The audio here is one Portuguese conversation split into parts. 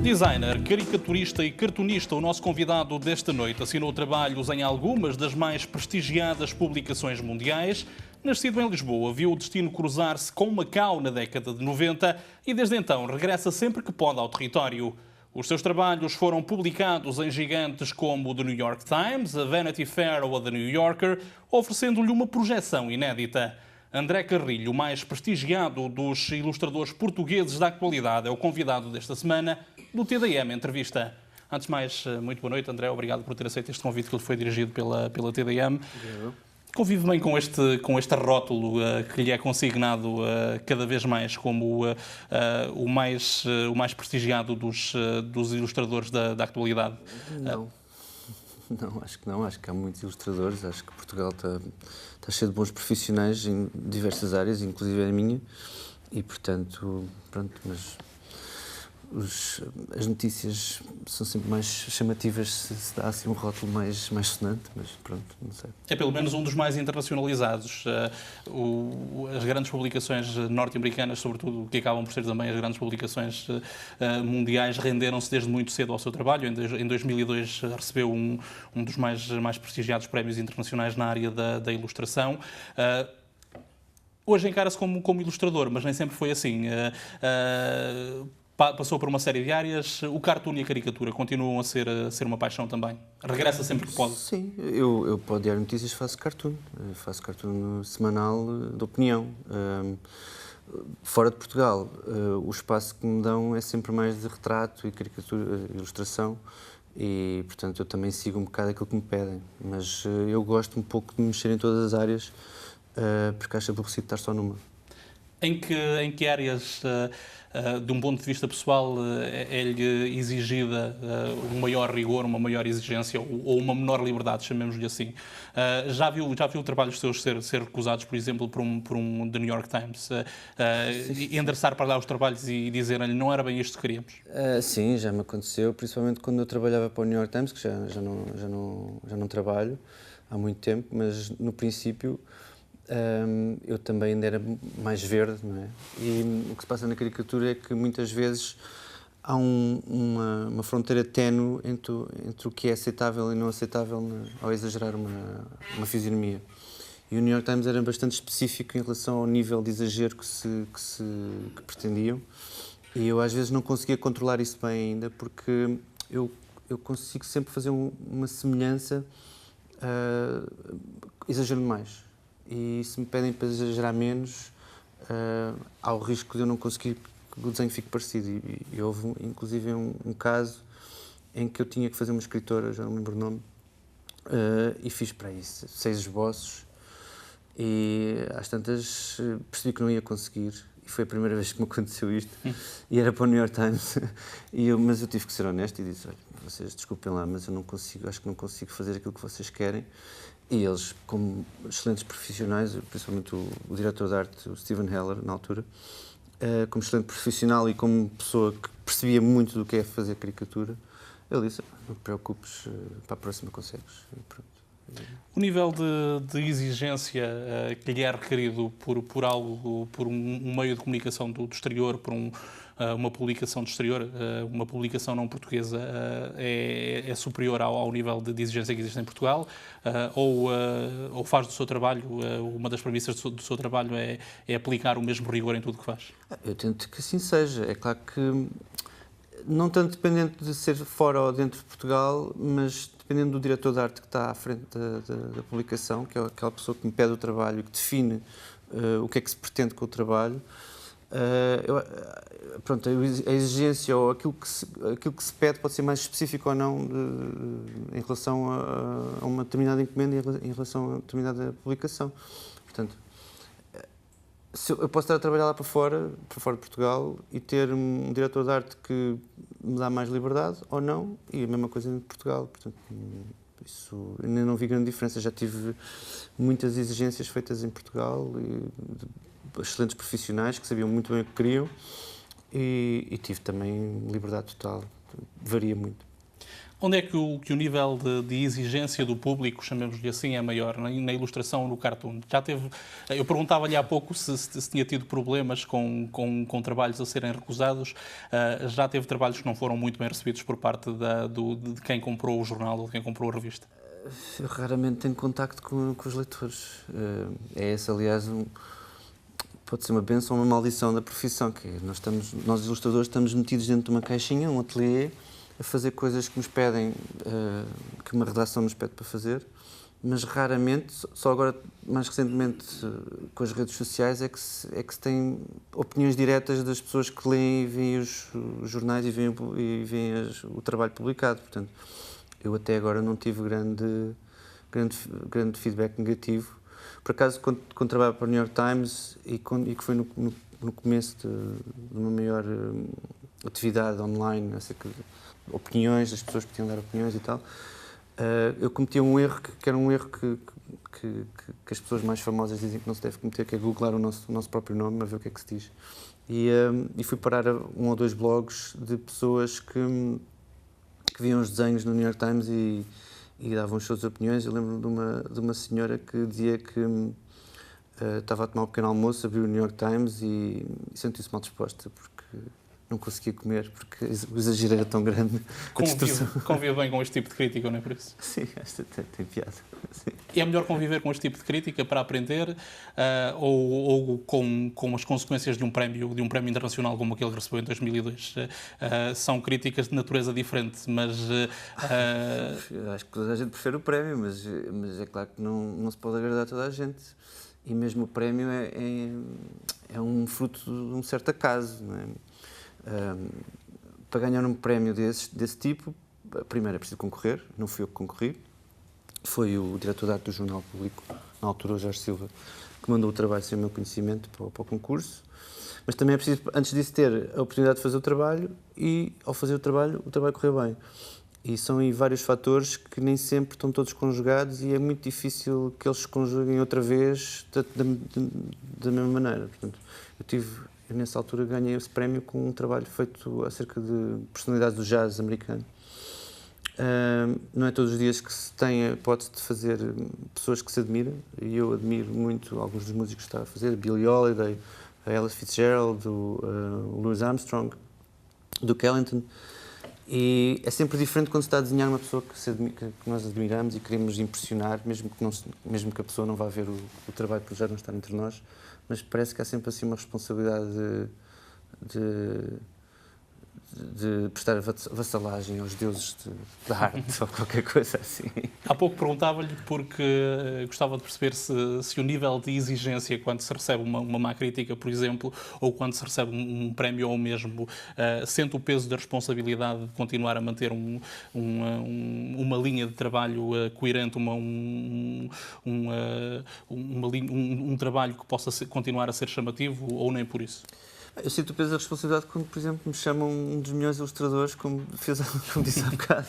Designer, caricaturista e cartunista, o nosso convidado desta noite assinou trabalhos em algumas das mais prestigiadas publicações mundiais. Nascido em Lisboa, viu o destino cruzar-se com Macau na década de 90 e desde então regressa sempre que pode ao território. Os seus trabalhos foram publicados em gigantes como o The New York Times, a Vanity Fair ou a The New Yorker, oferecendo-lhe uma projeção inédita. André Carrilho, o mais prestigiado dos ilustradores portugueses da atualidade, é o convidado desta semana do TDM Entrevista. Antes de mais, muito boa noite, André. Obrigado por ter aceito este convite que lhe foi dirigido pela TDM. Convive bem com este rótulo que lhe é consignado cada vez mais como o mais prestigiado dos ilustradores da atualidade? Não, acho que não. Acho que há muitos ilustradores. Acho que Portugal está cheio de bons profissionais em diversas áreas, inclusive a minha. E, portanto, pronto, mas as notícias são sempre mais chamativas se dá assim um rótulo mais sonante, mas pronto, não sei. É pelo menos um dos mais internacionalizados. As grandes publicações norte-americanas, sobretudo, que acabam por ser também as grandes publicações mundiais, renderam-se desde muito cedo ao seu trabalho. Em 2002 recebeu um dos mais prestigiados prémios internacionais na área da ilustração. Hoje encara-se como ilustrador, mas nem sempre foi assim. Passou por uma série de áreas. O cartoon e a caricatura continuam a ser uma paixão também. Regressa sempre que pode. Sim, eu para o Diário de Notícias faço cartoon semanal de opinião. Fora de Portugal, o espaço que me dão é sempre mais de retrato e caricatura, ilustração, e portanto eu também sigo um bocado aquilo que me pedem. Mas eu gosto um pouco de mexer em todas as áreas, porque acho aborrecido estar só numa. Em que áreas, de um ponto de vista pessoal, é-lhe exigida um maior rigor, uma maior exigência ou uma menor liberdade, chamemos-lhe assim? Já viu trabalhos seus ser recusados, por exemplo, por um The New York Times? Endereçar para lá os trabalhos e dizerem-lhe não era bem isto que queríamos? Sim, já me aconteceu, principalmente quando eu trabalhava para o New York Times, que já não trabalho há muito tempo, mas no princípio eu também ainda era mais verde, não é? E o que se passa na caricatura é que muitas vezes há uma fronteira ténue entre o que é aceitável e não aceitável ao exagerar uma fisionomia. E o New York Times era bastante específico em relação ao nível de exagero que pretendiam, e eu às vezes não conseguia controlar isso bem ainda, porque eu consigo sempre fazer uma semelhança, exagerando mais. E se me pedem para exagerar menos, há o risco de eu não conseguir que o desenho fique parecido. E houve, inclusive, um caso em que eu tinha que fazer uma escritora, já não me lembro o nome, e fiz para isso 6 esboços, e às tantas percebi que não ia conseguir. E foi a primeira vez que me aconteceu isto, e era para o New York Times. Mas eu tive que ser honesto e disse: olha, vocês desculpem lá, mas eu não consigo, acho que não consigo fazer aquilo que vocês querem. E eles, como excelentes profissionais, principalmente o diretor de arte, o Steven Heller, na altura, como excelente profissional e como pessoa que percebia muito do que é fazer caricatura, ele disse: não te preocupes, para a próxima consegues. E pronto. O nível de exigência que lhe é requerido por um meio de comunicação do exterior, por uma publicação do exterior, uma publicação não portuguesa, é superior ao nível de exigência que existe em Portugal? Ou faz do seu trabalho, uma das premissas do seu trabalho é aplicar o mesmo rigor em tudo o que faz? Eu tento que assim seja. É claro que não tanto dependente de ser fora ou dentro de Portugal, mas dependendo do diretor de arte que está à frente da publicação, que é aquela pessoa que me pede o trabalho e que define o que é que se pretende com o trabalho. Pronto, a exigência ou aquilo que se pede pode ser mais específico ou não em relação a uma determinada encomenda e em relação a uma determinada publicação. Portanto, eu posso estar a trabalhar lá para fora de Portugal, e ter um diretor de arte que me dá mais liberdade ou não, e a mesma coisa em Portugal. Portanto, isso ainda não vi grande diferença. Já tive muitas exigências feitas em Portugal, e excelentes profissionais que sabiam muito bem o que queriam, e tive também liberdade total. Varia muito. Onde é que o nível de exigência do público, chamemos-lhe assim, é maior? Na ilustração ou no cartoon? Já teve... Eu perguntava-lhe há pouco se tinha tido problemas com trabalhos a serem recusados. Já teve trabalhos que não foram muito bem recebidos por parte de quem comprou o jornal ou de quem comprou a revista? Eu raramente tenho contacto com os leitores. É esse, aliás, pode ser uma bênção ou uma maldição da profissão, que é, nós ilustradores estamos metidos dentro de uma caixinha, um ateliê, a fazer coisas que nos pedem, que uma redação nos pede para fazer, mas raramente, só agora, mais recentemente, com as redes sociais, é que se tem opiniões diretas das pessoas que leem e veem os jornais e veem o trabalho publicado. Portanto, eu até agora não tive grande feedback negativo. Por acaso, quando trabalho para o New York Times e que foi no começo de uma maior atividade online, acerca de opiniões, as pessoas podiam dar opiniões e tal, eu cometia um erro que era um erro que as pessoas mais famosas dizem que não se deve cometer, que é googlar o nosso próprio nome, a ver o que é que se diz. E fui parar a um ou dois blogs de pessoas que viam os desenhos no New York Times e davam as suas opiniões. Eu lembro de uma senhora que dizia que estava a tomar um pequeno almoço, abriu o New York Times e sentiu-se mal disposta, porque não conseguia comer, porque o exagero era tão grande. Convive bem com este tipo de crítica, não é por isso? Sim, acho que tem piada. Sim. É melhor conviver com este tipo de crítica para aprender ou com as consequências de um prémio internacional como aquele que recebeu em 2002? São críticas de natureza diferente, mas... Acho que toda a gente prefere o prémio, mas é claro que não se pode agradar a toda a gente. E mesmo o prémio é um fruto de um certo acaso, não é? Para ganhar um prémio desse tipo, primeiro é preciso concorrer, não fui eu que concorri, foi o diretor de arte do Jornal Público, na altura o Jorge Silva, que mandou o trabalho sem o meu conhecimento para o concurso, mas também é preciso, antes disso, ter a oportunidade de fazer o trabalho e, ao fazer o trabalho correr bem. E são aí vários fatores que nem sempre estão todos conjugados e é muito difícil que eles se conjuguem outra vez da mesma maneira. Portanto, eu nessa altura ganhei esse prémio com um trabalho feito acerca de personalidades do jazz americano. Não é todos os dias que se tem a hipótese de fazer pessoas que se admiram, e eu admiro muito alguns dos músicos que está a fazer, Billie Holiday, a Ella Fitzgerald, o Louis Armstrong, o Duke Ellington, e é sempre diferente quando se está a desenhar uma pessoa que nós admiramos e queremos impressionar, mesmo que a pessoa não vá ver o trabalho que já não está entre nós, mas parece que há sempre assim uma responsabilidade de prestar vassalagem aos deuses da arte ou qualquer coisa assim. Há pouco perguntava-lhe porque gostava de perceber se o nível de exigência quando se recebe uma má crítica, por exemplo, ou quando se recebe um prémio ou mesmo, sente o peso da responsabilidade de continuar a manter uma linha de trabalho coerente, um trabalho que possa continuar a ser chamativo, ou nem por isso? Eu sinto o peso da responsabilidade quando, por exemplo, me chamam um dos melhores ilustradores, como disse há bocado.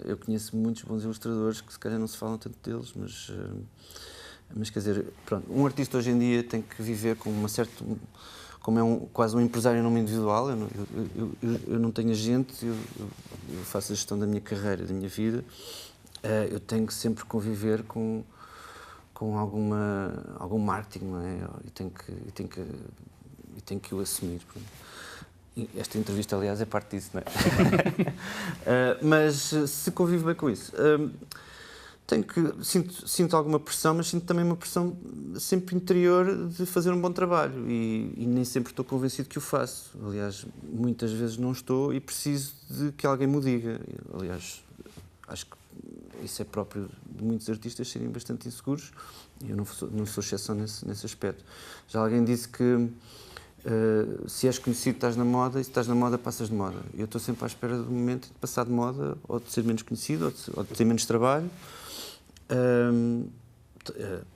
Eu conheço muitos bons ilustradores que se calhar não se falam tanto deles, mas quer dizer, pronto, um artista hoje em dia tem que viver com uma certa... Como é quase um empresário em nome individual, eu não tenho agente, eu faço a gestão da minha carreira, da minha vida, eu tenho que sempre conviver com algum marketing, não é? E tenho que o assumir. E esta entrevista, aliás, é parte disso, não é? Mas se convivo bem com isso, sinto alguma pressão, mas sinto também uma pressão sempre interior de fazer um bom trabalho e nem sempre estou convencido que o faço. Aliás, muitas vezes não estou e preciso de que alguém me o diga. Aliás, acho que isso é próprio de muitos artistas serem bastante inseguros e eu não sou exceção nesse aspecto. Já alguém disse que se és conhecido estás na moda e se estás na moda passas de moda. Eu estou sempre à espera do momento de passar de moda ou de ser menos conhecido ou de ter menos trabalho.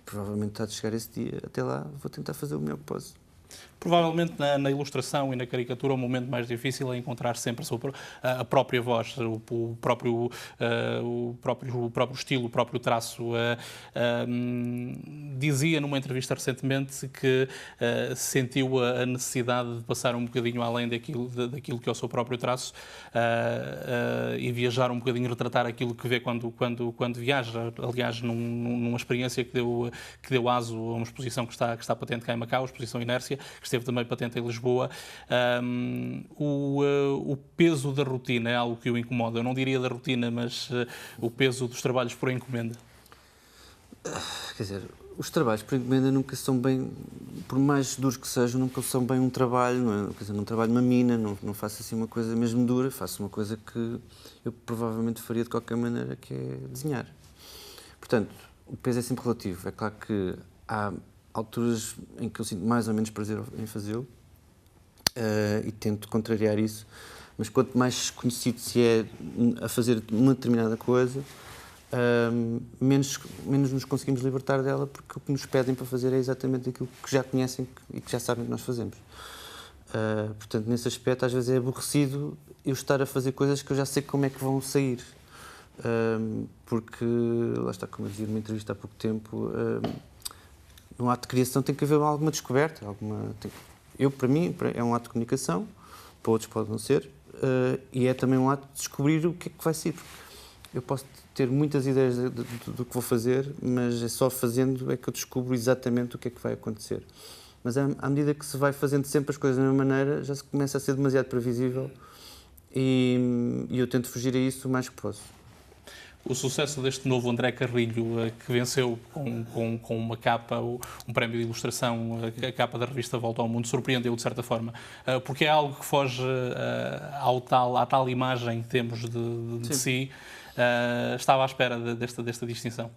Provavelmente está de chegar esse dia. Até lá vou tentar fazer o melhor que posso. Provavelmente na ilustração e na caricatura o momento mais difícil é encontrar sempre a própria voz, o próprio estilo, o próprio traço. Dizia numa entrevista recentemente que sentiu a necessidade de passar um bocadinho além daquilo que é o seu próprio traço e viajar um bocadinho, retratar aquilo que vê quando viaja. Aliás, numa experiência que deu aso a uma exposição que está patente cá em Macau, a exposição Inércia, que esteve também patente em Lisboa, o peso da rotina é algo que o incomoda. Eu não diria da rotina, mas o peso dos trabalhos por encomenda. Quer dizer, os trabalhos por encomenda nunca são bem, por mais duros que sejam, nunca são bem um trabalho, não é? Quer dizer, não trabalho uma mina, não faço assim uma coisa mesmo dura, faço uma coisa que eu provavelmente faria de qualquer maneira, que é desenhar. Portanto, o peso é sempre relativo. É claro que há alturas em que eu sinto mais ou menos prazer em fazê-lo e tento contrariar isso, mas quanto mais conhecido se é a fazer uma determinada coisa, menos nos conseguimos libertar dela, porque o que nos pedem para fazer é exatamente aquilo que já conhecem e que já sabem que nós fazemos. Portanto, nesse aspecto, às vezes é aborrecido eu estar a fazer coisas que eu já sei como é que vão sair. Porque, lá está, como eu dizia numa entrevista há pouco tempo, no ato de criação tem que haver alguma descoberta. Para mim, é um ato de comunicação, para outros pode não ser, e é também um ato de descobrir o que é que vai ser. Eu posso ter muitas ideias do que vou fazer, mas é só fazendo é que eu descubro exatamente o que é que vai acontecer. Mas à medida que se vai fazendo sempre as coisas da mesma maneira, já se começa a ser demasiado previsível e eu tento fugir a isso o mais que posso. O sucesso deste novo André Carrilho, que venceu com uma capa, um prémio de ilustração, a capa da revista Volta ao Mundo, surpreendeu de certa forma, porque é algo que foge à tal imagem que temos de si. Estava à espera desta distinção?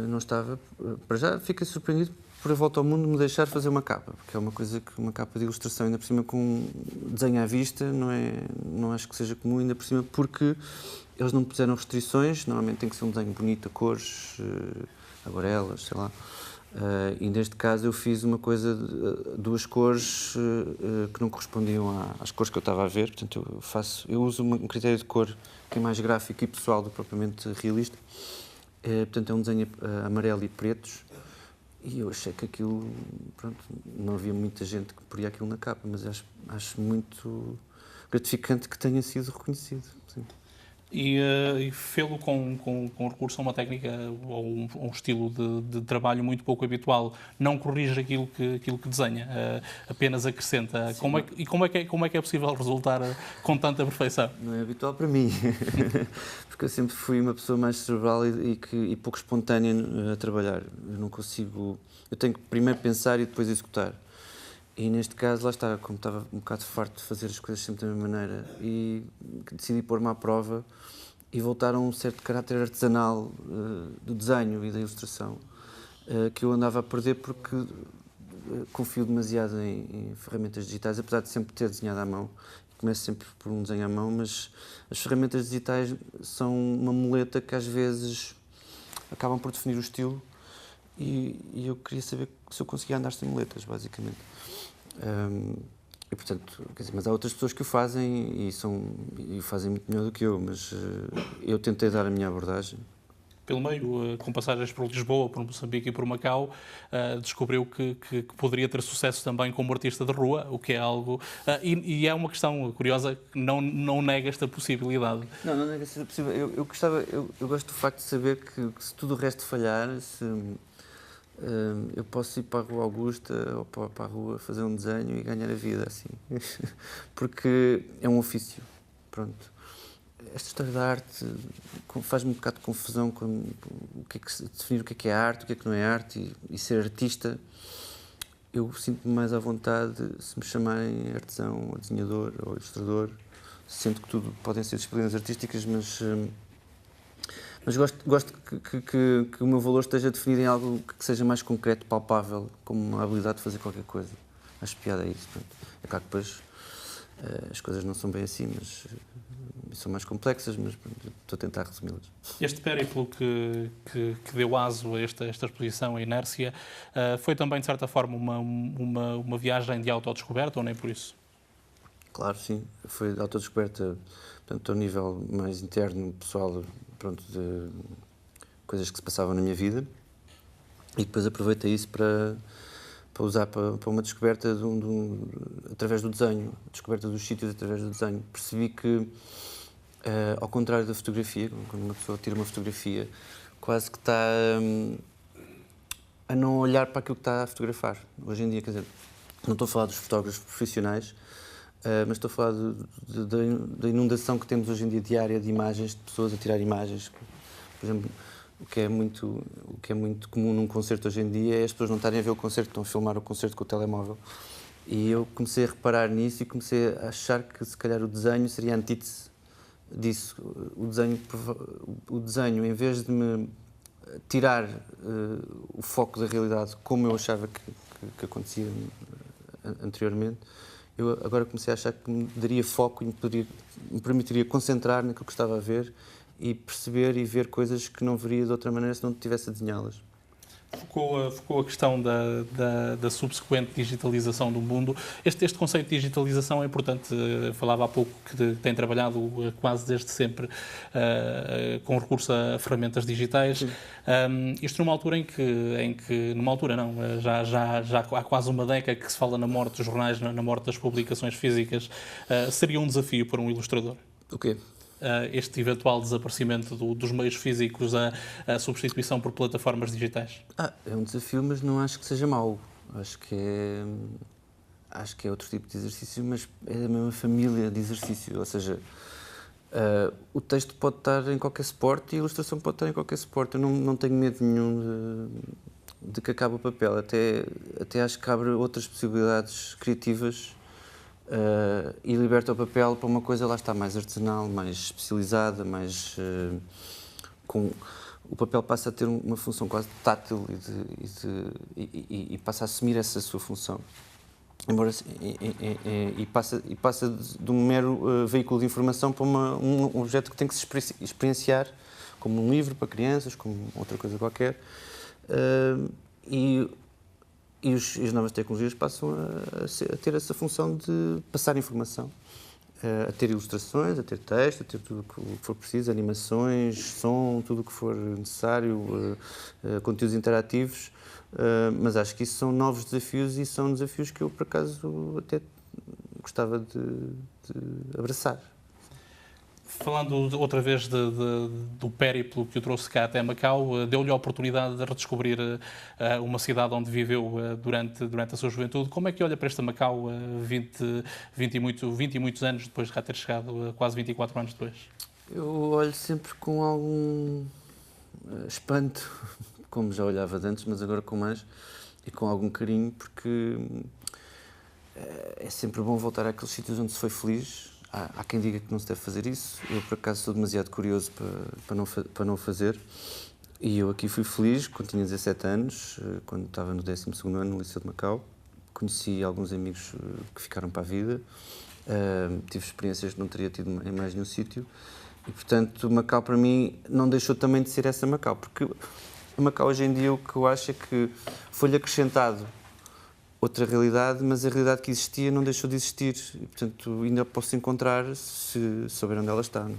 Não estava. Para já fiquei surpreendido por a Volta ao Mundo me deixar fazer uma capa, porque é uma coisa que uma capa de ilustração, ainda por cima com desenho à vista, não acho que seja comum, ainda por cima porque eles não puseram restrições, normalmente tem que ser um desenho bonito, a cores, aguarelas, sei lá. E neste caso eu fiz uma coisa, duas cores que não correspondiam às cores que eu estava a ver, portanto eu uso um critério de cor que é mais gráfico e pessoal do que propriamente realista. Portanto é um desenho amarelo e pretos e eu achei que aquilo, pronto, não havia muita gente que poria aquilo na capa, mas acho muito gratificante que tenha sido reconhecido. Sim. E fê-lo com recurso a uma técnica ou um estilo de trabalho muito pouco habitual, não corrige aquilo que desenha, apenas acrescenta. Como é que é possível resultar com tanta perfeição? Não é habitual para mim, porque eu sempre fui uma pessoa mais cerebral e pouco espontânea a trabalhar. Eu não consigo... Eu tenho que primeiro pensar e depois executar. E neste caso, lá está, como estava um bocado farto de fazer as coisas sempre da mesma maneira, e decidi pôr-me à prova e voltar a um certo caráter artesanal do desenho e da ilustração que eu andava a perder porque confio demasiado em ferramentas digitais, apesar de sempre ter desenhado à mão. Começo sempre por um desenho à mão, mas as ferramentas digitais são uma muleta que às vezes acabam por definir o estilo e eu queria saber se eu conseguia andar sem muletas, basicamente. E portanto, quer dizer, mas há outras pessoas que o fazem e fazem muito melhor do que eu, mas eu tentei dar a minha abordagem. Pelo meio, com passagens por Lisboa, por Moçambique e por Macau, descobriu que poderia ter sucesso também como artista de rua, o que é algo... E é uma questão curiosa, que não nega esta possibilidade. Não nega esta possibilidade. Eu gosto do facto de saber que se tudo o resto falhar, eu posso ir para a Rua Augusta ou para a rua fazer um desenho e ganhar a vida, assim. Porque é um ofício, pronto. Esta história da arte faz-me um bocado de confusão com definir o que é arte, o que não é arte e ser artista. Eu sinto-me mais à vontade se me chamarem artesão, ou desenhador, ou ilustrador. Sinto que tudo podem ser disciplinas artísticas, mas gosto que o meu valor esteja definido em algo que seja mais concreto, palpável, como a habilidade de fazer qualquer coisa. Acho piada a isso. Pronto. É claro que depois As coisas não são bem assim, mas são mais complexas, mas estou a tentar resumi-las. Este périplo que deu aso a esta exposição, a Inércia, foi também, de certa forma, uma viagem de autodescoberta, ou nem por isso? Claro, sim. Foi de autodescoberta, portanto, ao nível mais interno, pessoal, pronto, de coisas que se passavam na minha vida. E depois aproveitei isso para usar para uma descoberta através do desenho, descoberta dos sítios através do desenho. Percebi que, ao contrário da fotografia, quando uma pessoa tira uma fotografia, quase que está a não olhar para aquilo que está a fotografar. Hoje em dia, quer dizer, não estou a falar dos fotógrafos profissionais, mas estou a falar da inundação que temos hoje em dia diária de imagens, de pessoas a tirar imagens. Por exemplo, o que é muito comum num concerto hoje em dia é as pessoas não estarem a ver o concerto, estão a filmar o concerto com o telemóvel. E eu comecei a reparar nisso e comecei a achar que, se calhar, o desenho seria a antítese disso. O desenho, em vez de me tirar o foco da realidade, como eu achava que acontecia anteriormente, eu agora comecei a achar que me daria foco e me permitiria concentrar naquilo que estava a ver e perceber e ver coisas que não veria de outra maneira se não estivesse a desenhá-las. Focou a questão da subsequente digitalização do mundo. Este conceito de digitalização é importante. Falava há pouco que tem trabalhado quase desde sempre com recurso a ferramentas digitais. Isto numa altura numa altura não, já há quase uma década que se fala na morte dos jornais, na morte das publicações físicas. Seria um desafio para um ilustrador? O quê? Este eventual desaparecimento dos meios físicos, a substituição por plataformas digitais? É um desafio, mas não acho que seja mau. Acho que é outro tipo de exercício, mas é da mesma família de exercício. Ou seja, o texto pode estar em qualquer suporte e a ilustração pode estar em qualquer suporte. Eu não tenho medo nenhum de que acabe o papel. Até acho que abre outras possibilidades criativas. E liberta o papel para uma coisa, lá está, mais artesanal, mais especializada, o papel passa a ter uma função quase tátil e passa a assumir essa sua função. Embora, e passa de um mero veículo de informação para um objeto que tem que se experienciar, como um livro para crianças, como outra coisa qualquer. E as novas tecnologias passam a ter essa função de passar informação, a ter ilustrações, a ter texto, a ter tudo o que for preciso, animações, som, tudo o que for necessário, conteúdos interativos, mas acho que isso são novos desafios e são desafios que eu, por acaso, até gostava de abraçar. Falando outra vez do périplo que o trouxe cá até Macau, deu-lhe a oportunidade de redescobrir uma cidade onde viveu durante a sua juventude. Como é que olha para esta Macau 20 e muitos anos depois de cá ter chegado, quase 24 anos depois? Eu olho sempre com algum espanto, como já olhava de antes, mas agora com mais, e com algum carinho, porque é sempre bom voltar àqueles sítios onde se foi feliz. Há quem diga que não se deve fazer isso. Eu, por acaso, sou demasiado curioso para não o fazer. E eu aqui fui feliz, quando tinha 17 anos, quando estava no 12º ano no Liceu de Macau. Conheci alguns amigos que ficaram para a vida. Tive experiências que não teria tido em mais nenhum sítio. E, portanto, Macau, para mim, não deixou também de ser essa Macau. Porque a Macau, hoje em dia, o que eu acho é que foi-lhe acrescentado outra realidade, mas a realidade que existia não deixou de existir. E, portanto, ainda posso encontrar se souber onde ela está. Não?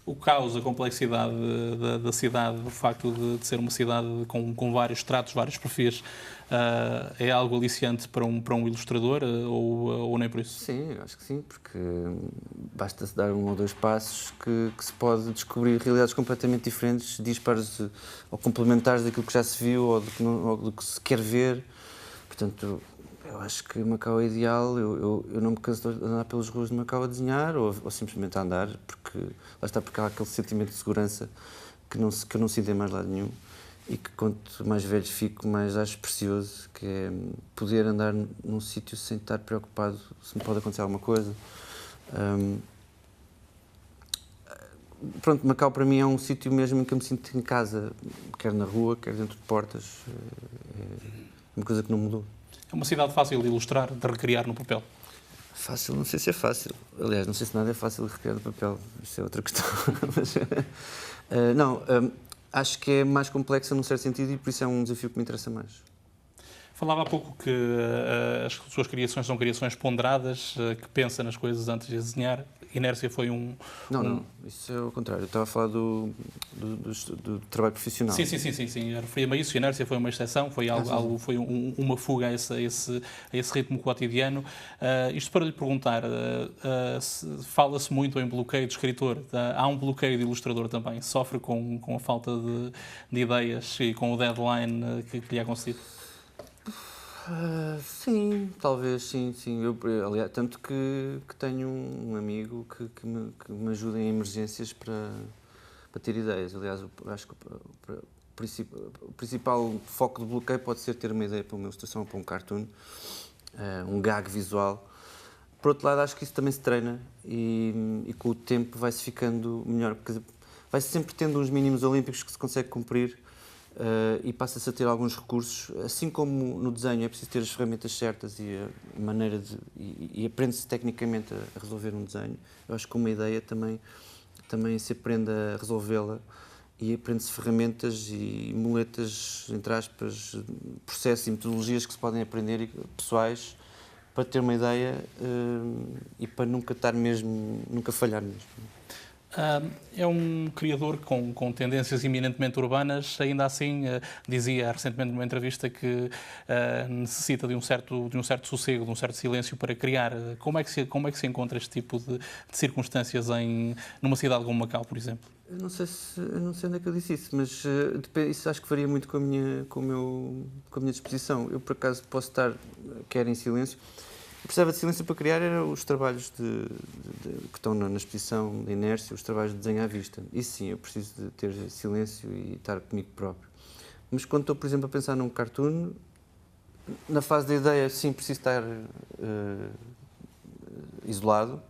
O caos, a complexidade da cidade, o facto de ser uma cidade com vários estratos, vários perfis, é algo aliciante para um ilustrador ou nem por isso? Sim, acho que sim, porque basta-se dar 1 ou 2 passos que se pode descobrir realidades completamente diferentes, dispares ou complementares daquilo que já se viu ou do que se quer ver. Portanto, eu acho que Macau é ideal. Eu não me canso de andar pelas ruas de Macau a desenhar ou simplesmente a andar, porque lá está, porque há aquele sentimento de segurança que eu não sinto em mais lado nenhum e que quanto mais velho fico, mais acho precioso, que é poder andar num sítio sem estar preocupado se me pode acontecer alguma coisa. Pronto, Macau para mim é um sítio mesmo em que eu me sinto em casa, quer na rua, quer dentro de portas. É uma coisa que não mudou. É uma cidade fácil de ilustrar, de recriar no papel? Fácil, não sei se é fácil. Aliás, não sei se nada é fácil de recriar no papel. Isso é outra questão. Mas, não, acho que é mais complexa num certo sentido e por isso é um desafio que me interessa mais. Falava há pouco que as suas criações são criações ponderadas, que pensa nas coisas antes de desenhar. Inércia foi Não, isso é o contrário. Eu estava a falar do trabalho profissional. Sim. Referia-me a isso. Inércia foi uma exceção, foi foi uma fuga a esse ritmo cotidiano. Isto para lhe perguntar, fala-se muito em bloqueio de escritor. Há um bloqueio de ilustrador também. Sofre com a falta de ideias e com o deadline que lhe é concedido? Sim, talvez, sim. Aliás, tanto que tenho um amigo que me ajuda em emergências para ter ideias. Aliás, eu acho que o principal foco do bloqueio pode ser ter uma ideia para uma ilustração, para um cartoon, um gag visual. Por outro lado, acho que isso também se treina e com o tempo vai-se ficando melhor, porque vai-se sempre tendo uns mínimos olímpicos que se consegue cumprir. E passa-se a ter alguns recursos, assim como no desenho é preciso ter as ferramentas certas e a maneira e aprende-se tecnicamente a resolver um desenho. Eu acho que uma ideia também se aprende a resolvê-la e aprende-se ferramentas e muletas, entre aspas, processos e metodologias que se podem aprender pessoais para ter uma ideia e para nunca falhar mesmo. É um criador com tendências eminentemente urbanas, ainda assim dizia recentemente numa entrevista que necessita de um certo sossego, de um certo silêncio para criar. Como é que se encontra este tipo de circunstâncias numa cidade como Macau, por exemplo? Eu não sei onde é que eu disse isso, mas isso acho que varia muito com a minha disposição. Eu, por acaso, posso estar quer em silêncio. Eu precisava de silêncio para criar os trabalhos que estão na exposição da Inércia, os trabalhos de desenho à vista. Isso sim, eu preciso de ter silêncio e estar comigo próprio. Mas quando estou, por exemplo, a pensar num cartoon, na fase da ideia, sim, preciso estar isolado.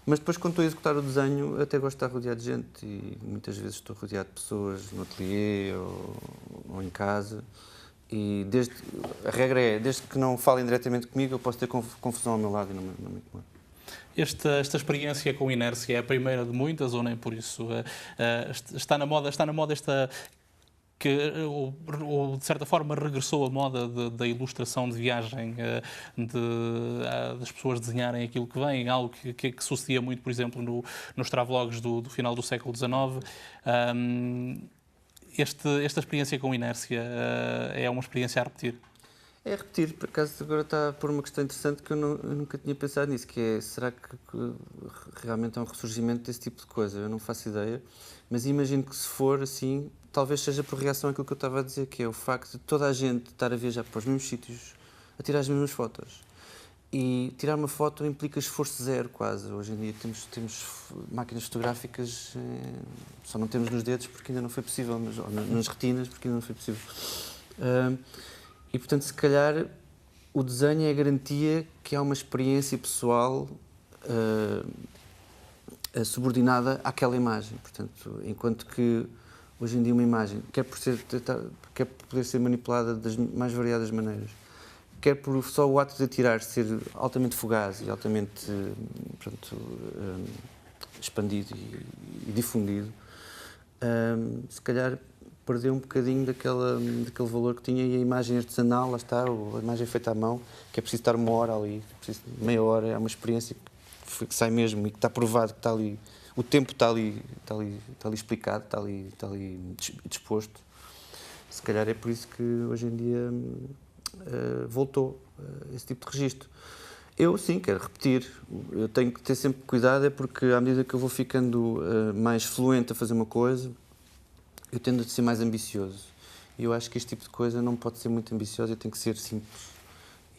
Mas depois, quando estou a executar o desenho, até gosto de estar rodeado de gente e muitas vezes estou rodeado de pessoas no ateliê ou em casa. E a regra é, desde que não falem diretamente comigo, eu posso ter confusão ao meu lado e não me incomoda. Esta experiência com Inércia é a primeira de muitas ou nem por isso? Está na moda esta que, ou de certa forma, regressou a moda da ilustração de viagem, das pessoas desenharem aquilo que vem, algo que sucedia muito, por exemplo, nos travelogues do final do século XIX. Esta experiência com Inércia é uma experiência a repetir? É a repetir, por acaso agora está a pôr uma questão interessante que eu nunca tinha pensado nisso, que é, será que realmente é um ressurgimento desse tipo de coisa? Eu não faço ideia, mas imagino que se for assim, talvez seja por reação àquilo que eu estava a dizer, que é o facto de toda a gente estar a viajar para os mesmos sítios, a tirar as mesmas fotos. E tirar uma foto implica esforço zero, quase. Hoje em dia temos máquinas fotográficas, só não temos nos dedos porque ainda não foi possível, mas ou nas retinas porque ainda não foi possível. E, portanto, se calhar, o desenho é a garantia que há uma experiência pessoal subordinada àquela imagem. Portanto, enquanto que, hoje em dia, uma imagem quer poder ser manipulada das mais variadas maneiras, quer por só o ato de atirar ser altamente fugaz e altamente expandido e difundido, se calhar perdeu um bocadinho daquele valor que tinha, e a imagem artesanal, lá está, a imagem feita à mão, que é preciso estar uma hora ali, meia hora, é uma experiência que sai mesmo e que está provado que está ali, o tempo está ali explicado, está ali disposto. Se calhar é por isso que hoje em dia voltou esse tipo de registro. Eu, sim, quero repetir. Eu tenho que ter sempre cuidado, é porque à medida que eu vou ficando mais fluente a fazer uma coisa, eu tendo a ser mais ambicioso. E eu acho que este tipo de coisa não pode ser muito ambiciosa, tem que ser simples.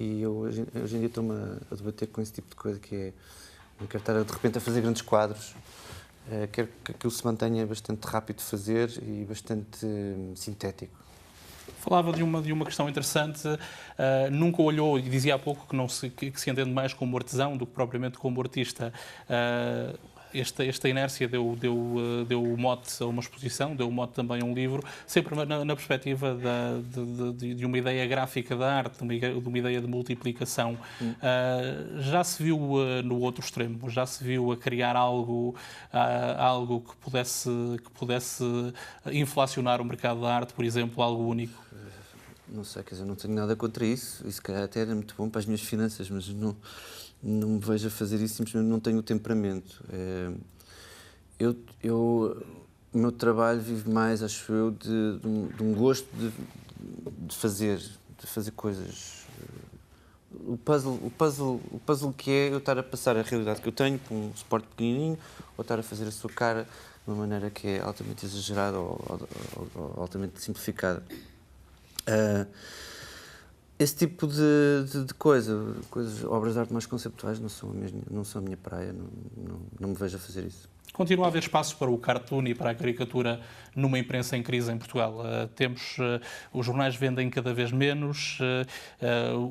E eu, hoje em dia, estou-me a debater com esse tipo de coisa, que é, não quero estar de repente a fazer grandes quadros, quero que aquilo se mantenha bastante rápido de fazer e bastante sintético. Falava de uma questão interessante, nunca olhou, e dizia há pouco que se entende mais como artesão do que propriamente como artista. esta inércia deu o mote a uma exposição, deu o mote também a um livro, sempre na perspectiva de uma ideia gráfica da arte, de uma ideia de multiplicação. Já se viu no outro extremo, já se viu a criar algo que pudesse inflacionar o mercado da arte, por exemplo, algo único? Não sei, quer dizer, não tenho nada contra isso. Isso até era muito bom para as minhas finanças, mas não me vejo a fazer isso, simplesmente não tenho o temperamento. O meu trabalho vive mais, acho eu, de um gosto de fazer coisas. O puzzle que é eu estar a passar a realidade que eu tenho com um suporte pequenininho, ou estar a fazer a sua cara de uma maneira que é altamente exagerada ou altamente simplificada. Esse tipo de coisas, obras de arte mais conceptuais, não são a minha praia, não me vejo a fazer isso. Continua a haver espaço para o cartoon e para a caricatura numa imprensa em crise em Portugal. Os jornais vendem cada vez menos,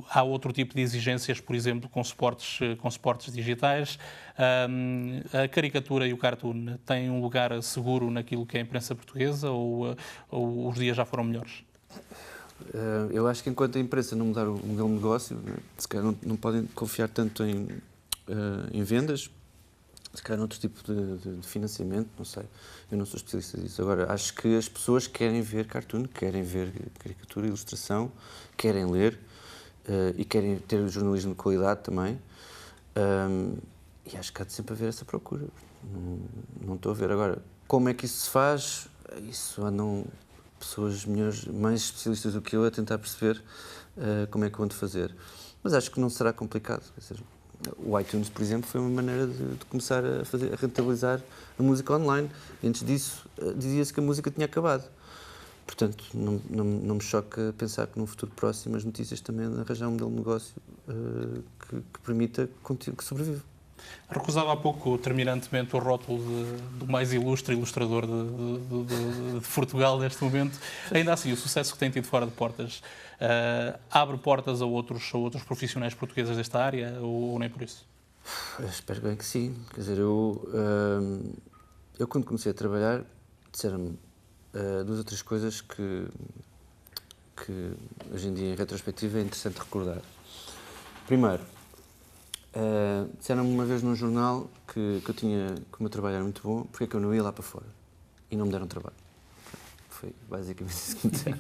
há outro tipo de exigências, por exemplo, com suportes digitais. A caricatura e o cartoon têm um lugar seguro naquilo que é a imprensa portuguesa ou os dias já foram melhores? Eu acho que enquanto a imprensa não mudar o modelo de negócio, se calhar não podem confiar tanto em vendas, se calhar noutro tipo de financiamento, não sei. Eu não sou especialista disso. Agora, acho que as pessoas querem ver cartoon, querem ver caricatura, ilustração, querem ler e querem ter jornalismo de qualidade também. E acho que há de sempre haver essa procura. Não estou a ver. Agora, como é que isso se faz? Isso andam pessoas mais especialistas do que eu a tentar perceber como é que vão fazer. Mas acho que não será complicado. Quer dizer, o iTunes, por exemplo, foi uma maneira de começar a rentabilizar a música online. Antes disso, dizia-se que a música tinha acabado. Portanto, não me choca pensar que num futuro próximo as notícias também arranjar um modelo de negócio que permita que sobreviva. Recusava há pouco terminantemente o rótulo do mais ilustre ilustrador de Portugal neste momento. Ainda assim, o sucesso que tem tido fora de portas abre portas a outros profissionais portugueses desta área ou nem por isso? Eu espero bem que sim. Quer dizer, eu quando comecei a trabalhar, disseram-me duas ou três coisas que hoje em dia, em retrospectiva, é interessante recordar. Primeiro, disseram-me uma vez num jornal que o meu trabalho era muito bom, porque é que eu não ia lá para fora? E não me deram trabalho. Foi basicamente isso que me disseram.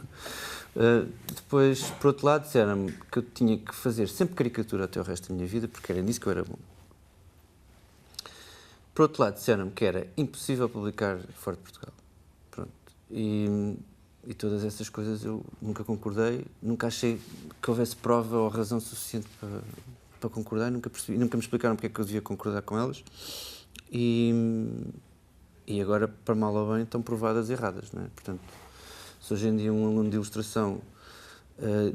Depois, por outro lado, disseram-me que eu tinha que fazer sempre caricatura até o resto da minha vida, porque era nisso que eu era bom. Por outro lado, disseram-me que era impossível publicar fora de Portugal. Pronto. E todas essas coisas eu nunca concordei, nunca achei que houvesse prova ou razão suficiente para concordar, nunca me explicaram porque é que eu devia concordar com elas. E agora, para mal ou bem, estão provadas erradas, não é? Portanto, se hoje em dia um aluno de ilustração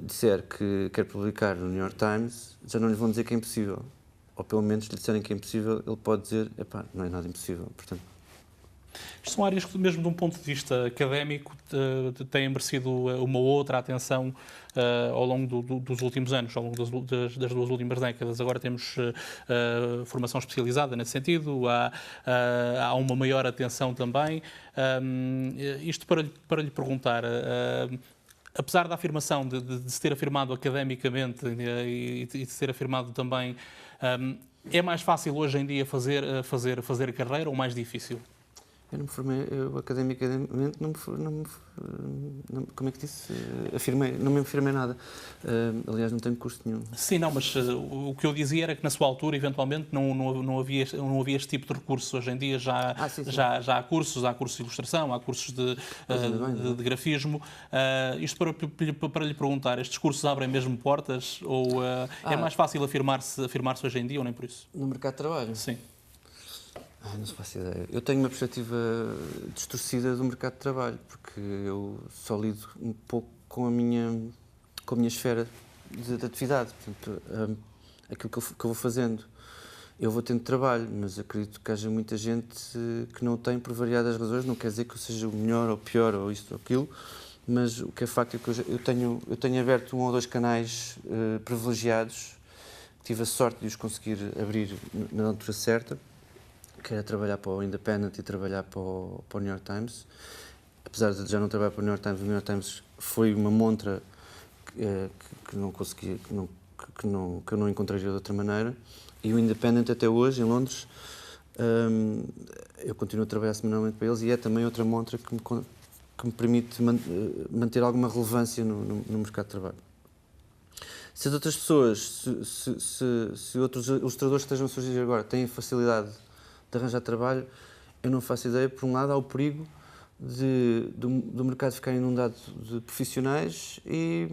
disser que quer publicar no New York Times, já não lhe vão dizer que é impossível. Ou pelo menos, se lhe disserem que é impossível, ele pode dizer, epá, não é nada impossível. Portanto, isto são áreas que, mesmo de um ponto de vista académico, têm merecido uma outra atenção ao longo dos últimos anos, ao longo das duas últimas décadas. Agora temos formação especializada nesse sentido, há uma maior atenção também. Isto para lhe perguntar, apesar da afirmação de se ter afirmado academicamente e de se ter afirmado também, é mais fácil hoje em dia fazer carreira ou mais difícil? eu não me formei, academicamente, como é que disse? Não me afirmei nada. Aliás, não tenho curso nenhum. Sim, não, mas o que eu dizia era que na sua altura, eventualmente, não havia este tipo de recursos. Hoje em dia Sim. já há cursos de ilustração, há cursos de grafismo. Isto para lhe perguntar, estes cursos abrem mesmo portas ou é mais fácil afirmar-se hoje em dia ou nem por isso? No mercado de trabalho? Sim. Não se faço ideia. Eu tenho uma perspectiva distorcida do mercado de trabalho, porque eu só lido um pouco com a minha esfera de atividade. Portanto, aquilo que eu vou fazendo, eu vou tendo trabalho, mas acredito que haja muita gente que não o tem por variadas razões. Não quer dizer que eu seja o melhor ou pior ou isto ou aquilo, mas o que é facto é que eu tenho aberto 1 ou 2 canais privilegiados, tive a sorte de os conseguir abrir na altura certa, que era trabalhar para o Independent e trabalhar para o New York Times. Apesar de já não trabalhar para o New York Times foi uma montra que não conseguia, que eu não encontraria de outra maneira. E o Independent até hoje, em Londres, eu continuo a trabalhar semanalmente para eles e é também outra montra que me permite manter alguma relevância no mercado de trabalho. Se as outras pessoas, se outros ilustradores que estejam a surgir agora têm facilidade de arranjar trabalho, eu não faço ideia. Por um lado, há o perigo do mercado ficar inundado de profissionais e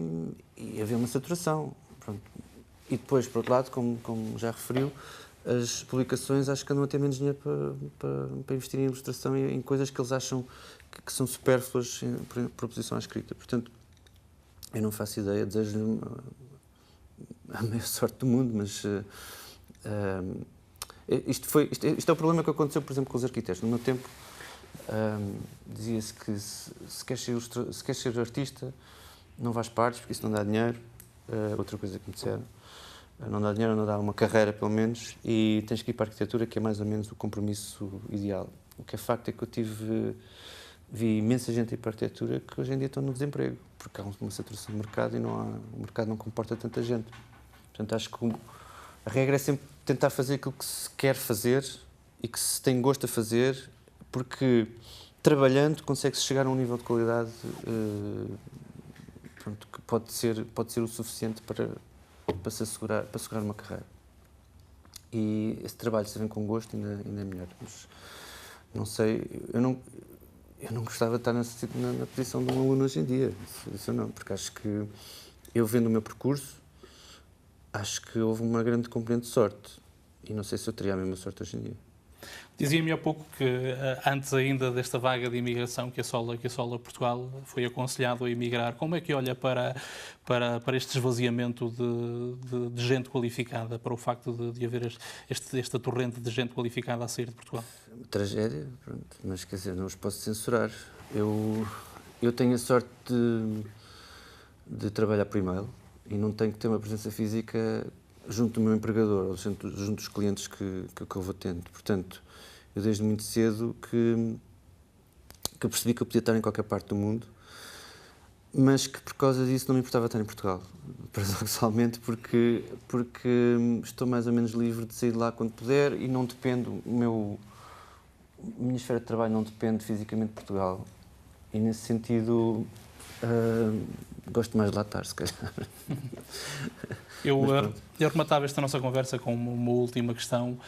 haver uma saturação. Pronto. E depois, por outro lado, como já referiu, as publicações acho que andam a ter menos dinheiro para investir em ilustração e em coisas que eles acham que são supérfluas por oposição à escrita. Portanto, eu não faço ideia, desejo-lhe a maior sorte do mundo, mas isto é o problema que aconteceu, por exemplo, com os arquitetos. No meu tempo, dizia-se que se queres ser artista, não vais para artes, porque isso não dá dinheiro. Outra coisa que me disseram. Não dá dinheiro, não dá uma carreira, pelo menos, e tens que ir para a arquitetura, que é mais ou menos o compromisso ideal. O que é facto é que vi imensa gente ir para a arquitetura que hoje em dia estão no desemprego, porque há uma saturação de mercado e o mercado não comporta tanta gente. Portanto, acho que a regra é sempre tentar fazer aquilo que se quer fazer e que se tem gosto a fazer, porque trabalhando consegue-se chegar a um nível de qualidade que pode ser o suficiente para assegurar uma carreira. E esse trabalho, se vem com gosto, ainda é melhor. Mas não sei, eu não gostava de estar na posição de um aluno hoje em dia. Isso não, porque acho que eu vendo o meu percurso, acho que houve uma grande componente de sorte. E não sei se eu teria a mesma sorte hoje em dia. Dizia-me há pouco que, antes ainda desta vaga de imigração que assola Portugal, foi aconselhado a emigrar. Como é que olha para este esvaziamento de gente qualificada, para o facto de haver esta torrente de gente qualificada a sair de Portugal? Uma tragédia, pronto, mas quer dizer, não os posso censurar. Eu tenho a sorte de trabalhar por e-mail e não tenho que ter uma presença física junto do meu empregador ou junto dos clientes que eu vou tendo. Portanto, eu desde muito cedo que percebi que eu podia estar em qualquer parte do mundo, mas que por causa disso não me importava estar em Portugal, paradoxalmente, porque estou mais ou menos livre de sair de lá quando puder e não dependo, a minha esfera de trabalho não depende fisicamente de Portugal. E nesse sentido, gosto mais de lá estar, se calhar. Eu rematava esta nossa conversa com uma última questão.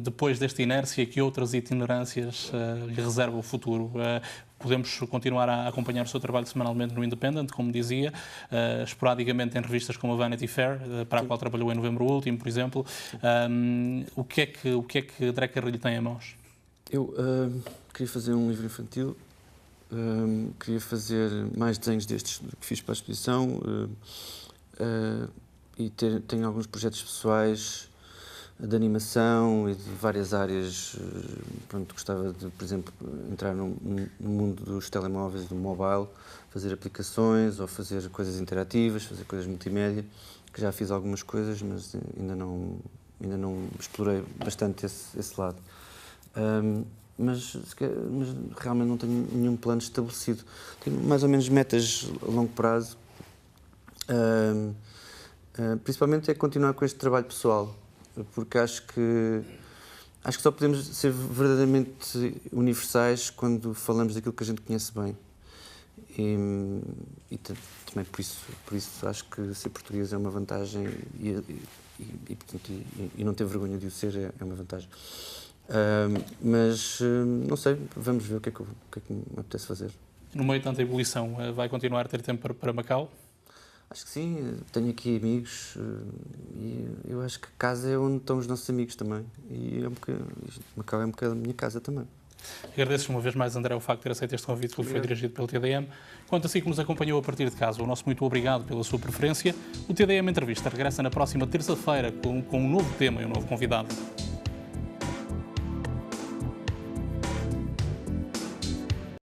Depois desta inércia, que outras itinerâncias lhe reserva o futuro? Podemos continuar a acompanhar o seu trabalho semanalmente no Independent, como dizia, esporadicamente em revistas como a Vanity Fair, para a qual trabalhou em novembro último, por exemplo. O que é que Drecker lhe tem em mãos? Eu queria fazer um livro infantil, queria fazer mais desenhos destes que fiz para a exposição, e tenho alguns projetos pessoais de animação e de várias áreas. Pronto, gostava de, por exemplo, entrar no mundo dos telemóveis, do mobile, fazer aplicações ou fazer coisas interativas, fazer coisas multimédia, que já fiz algumas coisas, mas ainda não explorei bastante esse lado. Mas realmente não tenho nenhum plano estabelecido. Tenho mais ou menos metas a longo prazo. Principalmente é continuar com este trabalho pessoal, porque acho que só podemos ser verdadeiramente universais quando falamos daquilo que a gente conhece bem. E também por isso acho que ser português é uma vantagem e não ter vergonha de o ser é uma vantagem. Mas não sei, vamos ver o que é que me apetece fazer. No meio de tanta ebulição, vai continuar a ter tempo para Macau? Acho que sim, tenho aqui amigos e eu acho que casa é onde estão os nossos amigos também. E Macau é um bocado a minha casa também. Agradeço uma vez mais, André, o facto de ter aceito este convite que foi dirigido pelo TDM. Quanto a si que nos acompanhou a partir de casa, o nosso muito obrigado pela sua preferência. O TDM Entrevista regressa na próxima terça-feira com um novo tema e um novo convidado.